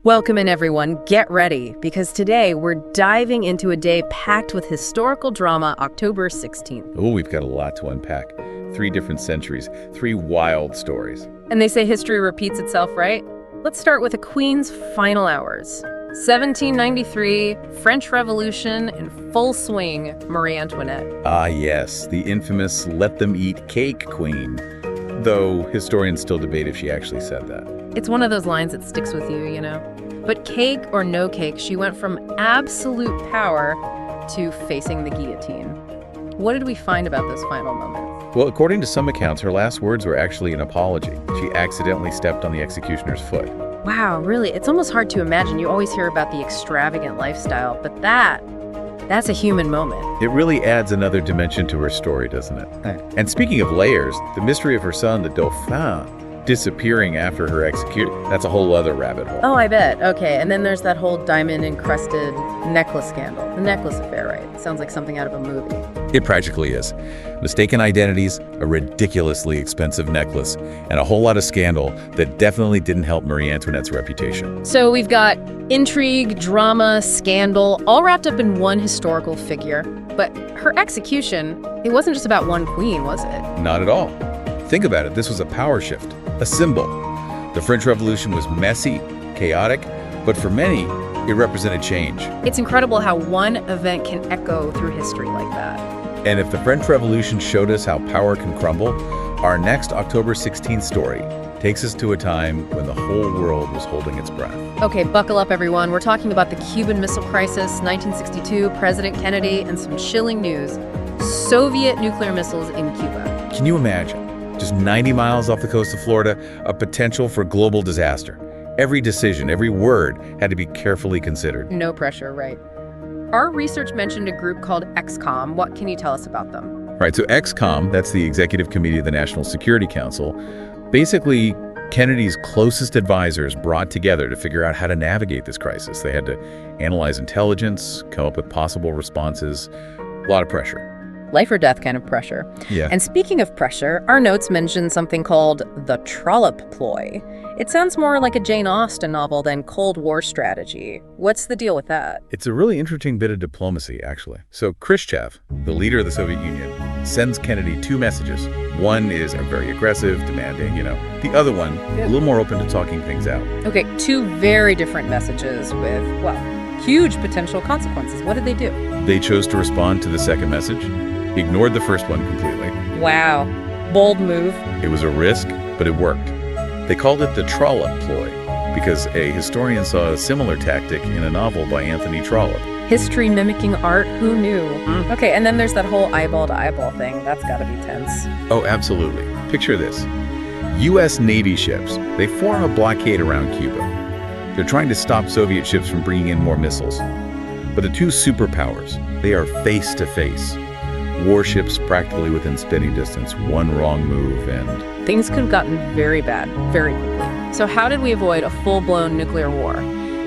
Welcome in, everyone. Get ready, because today we're diving into a day packed with historical drama, October 16th. Oh, we've got a lot to unpack. 3 different centuries, 3 wild stories. And they say history repeats itself, right? Let's start with the Queen's final hours. 1793, French Revolution in full swing, Marie Antoinette. Ah, yes, the infamous let them eat cake queen. Though historians still debate if she actually said that. It's one of those lines that sticks with you, you know? But cake or no cake, she went from absolute power to facing the guillotine. What did we find about those final moments? Well, according to some accounts, her last words were actually an apology. She accidentally stepped on the executioner's foot. Wow, really? It's almost hard to imagine. You always hear about the extravagant lifestyle, but that's a human moment. It really adds another dimension to her story, doesn't it? And speaking of layers, the mystery of her son, the Dauphin, disappearing after her execution, that's a whole other rabbit hole. Oh, I bet. Okay, and then there's that whole diamond-encrusted necklace scandal. The necklace affair, right? Sounds like something out of a movie. It practically is. Mistaken identities, a ridiculously expensive necklace, and a whole lot of scandal that definitely didn't help Marie Antoinette's reputation. So we've got intrigue, drama, scandal, all wrapped up in one historical figure. But her execution, it wasn't just about one queen, was it? Not at all. Think about it. This was a power shift, a symbol. The French Revolution was messy, chaotic, but for many, it represented change. It's incredible how one event can echo through history like that. And if the French Revolution showed us how power can crumble, our next October 16th story takes us to a time when the whole world was holding its breath. Okay, buckle up, everyone. We're talking about the Cuban Missile Crisis, 1962, President Kennedy, and some chilling news. Soviet nuclear missiles in Cuba. Can you imagine? Just 90 miles off the coast of Florida, a potential for global disaster. Every decision, every word had to be carefully considered. No pressure, right? Our research mentioned a group called EXCOM. What can you tell us about them? Right, so EXCOM, that's the Executive Committee of the National Security Council. Basically, Kennedy's closest advisors brought together to figure out how to navigate this crisis. They had to analyze intelligence, come up with possible responses, a lot of pressure. Life or death kind of pressure. Yeah. And speaking of pressure, our notes mention something called the Trollope Ploy. It sounds more like a Jane Austen novel than Cold War strategy. What's the deal with that? It's a really interesting bit of diplomacy, actually. So Khrushchev, the leader of the Soviet Union, sends Kennedy 2 messages. One is very aggressive, demanding, The other one, a little more open to talking things out. Okay, 2 very different messages with, huge potential consequences. What did they do? They chose to respond to the second message. Ignored the first one completely. Wow. Bold move. It was a risk, but it worked. They called it the Trollope Ploy because a historian saw a similar tactic in a novel by Anthony Trollope. History mimicking art, who knew? Okay, and then there's that whole eyeball-to-eyeball thing. That's gotta be tense. Oh, absolutely. Picture this. U.S. Navy ships, they form a blockade around Cuba. They're trying to stop Soviet ships from bringing in more missiles. But the 2 superpowers, they are face to face. Warships practically within spitting distance, one wrong move and... Things could have gotten very bad, very quickly. So how did we avoid a full-blown nuclear war?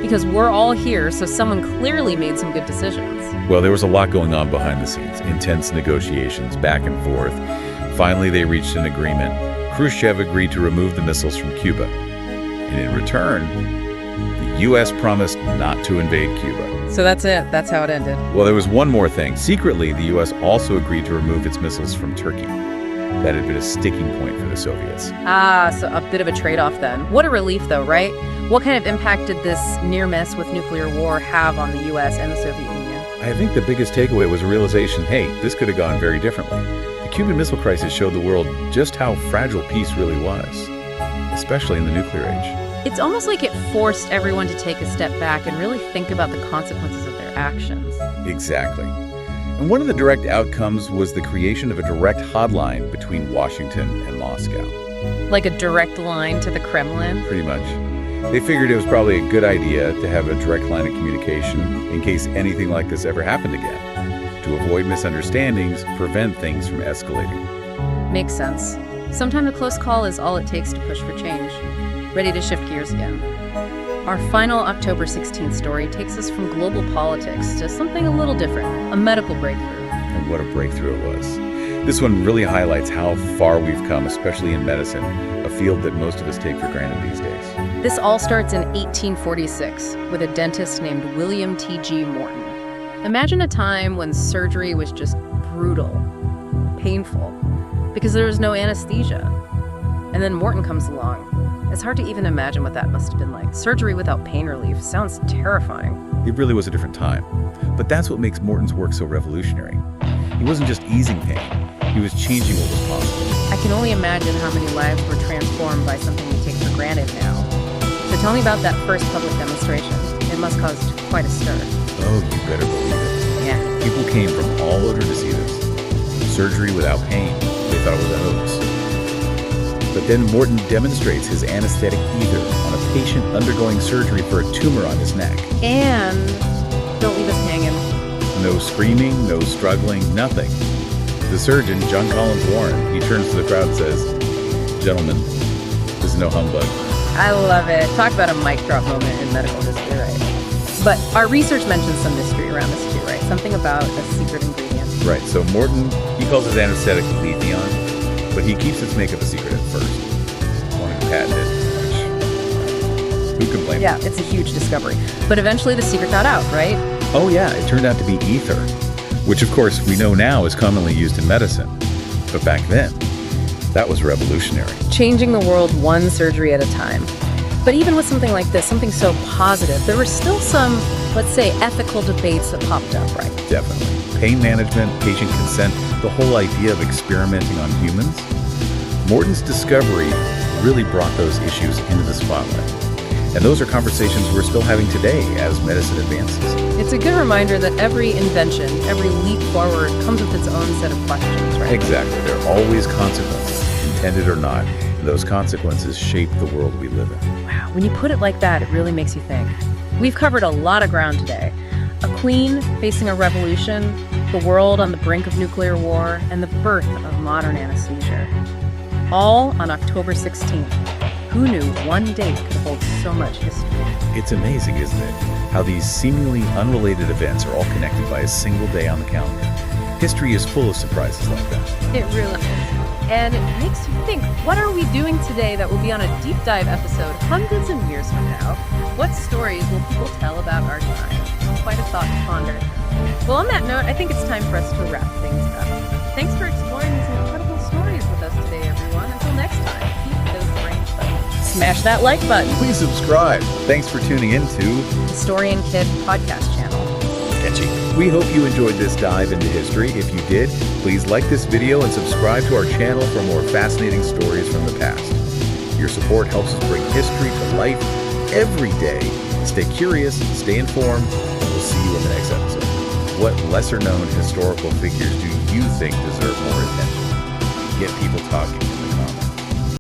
Because we're all here, so someone clearly made some good decisions. Well, there was a lot going on behind the scenes. Intense negotiations, back and forth. Finally, they reached an agreement. Khrushchev agreed to remove the missiles from Cuba. And in return, the U.S. promised not to invade Cuba. So that's it. That's how it ended. Well, there was one more thing. Secretly, the U.S. also agreed to remove its missiles from Turkey. That had been a sticking point for the Soviets. So a bit of a trade-off then. What a relief, though, right? What kind of impact did this near miss with nuclear war have on the U.S. and the Soviet Union? I think the biggest takeaway was a realization, hey, this could have gone very differently. The Cuban Missile Crisis showed the world just how fragile peace really was, especially in the nuclear age. It's almost like it forced everyone to take a step back and really think about the consequences of their actions. Exactly. And one of the direct outcomes was the creation of a direct hotline between Washington and Moscow. Like a direct line to the Kremlin? Pretty much. They figured it was probably a good idea to have a direct line of communication in case anything like this ever happened again, to avoid misunderstandings, prevent things from escalating. Makes sense. Sometimes a close call is all it takes to push for change. Ready to shift gears again. Our final October 16th story takes us from global politics to something a little different, a medical breakthrough. And what a breakthrough it was. This one really highlights how far we've come, especially in medicine. A field that most of us take for granted these days. This all starts in 1846 with a dentist named William T.G. Morton. Imagine a time when surgery was just brutal, painful, because there was no anesthesia. And then Morton comes along. It's hard to even imagine what that must have been like. Surgery without pain relief sounds terrifying. It really was a different time. But that's what makes Morton's work so revolutionary. He wasn't just easing pain, he was changing what was possible. I can only imagine how many lives were transformed by something we take for granted now. So tell me about that first public demonstration. It must have caused quite a stir. Oh, you better believe it. Yeah. People came from all over to see this. Surgery without pain. They thought it was a hoax. But then Morton demonstrates his anesthetic ether on a patient undergoing surgery for a tumor on his neck. And don't leave us hanging. No screaming, no struggling, nothing. The surgeon, John Collins Warren, he turns to the crowd and says, "Gentlemen, this is no humbug." I love it. Talk about a mic drop moment in medical history, right? But our research mentions some mystery around this too, right? Something about a secret ingredient. Right, so Morton, he calls his anesthetic Guillotines, but he keeps its makeup a secret at first. Wanting to patent it, which, who can blame him? Yeah, it's a huge discovery. But eventually the secret got out, right? Oh yeah, it turned out to be ether, which of course we know now is commonly used in medicine. But back then, that was revolutionary. Changing the world one surgery at a time. But even with something like this, something so positive, there were still some, let's say, ethical debates that popped up, right? Definitely. Pain management, patient consent, the whole idea of experimenting on humans. Morton's discovery really brought those issues into the spotlight. And those are conversations we're still having today as medicine advances. It's a good reminder that every invention, every leap forward comes with its own set of questions, right? Exactly. There are always consequences, intended or not. And those consequences shape the world we live in. Wow, when you put it like that, it really makes you think. We've covered a lot of ground today. A queen facing a revolution, the world on the brink of nuclear war, and the birth of modern anesthesia. All on October 16th. Who knew one date could hold so much history? It's amazing, isn't it? How these seemingly unrelated events are all connected by a single day on the calendar. History is full of surprises like that. It really is. And it makes you think, what are we doing today that will be on a deep dive episode hundreds of years from now? What stories will people tell about our time? Quite a thought to ponder. Well, on that note, I think it's time for us to wrap things up. Thanks for exploring these incredible stories with us today, everyone. Until next time, keep those brains buttons. Smash that like button. Please subscribe. Thanks for tuning in to HistorianKid podcast channel. Catchy. We hope you enjoyed this dive into history. If you did, please like this video and subscribe to our channel for more fascinating stories from the past. Your support helps us bring history to life every day. Stay curious, stay informed, and we'll see you in the next episode. What lesser-known historical figures do you think deserve more attention? Get people talking.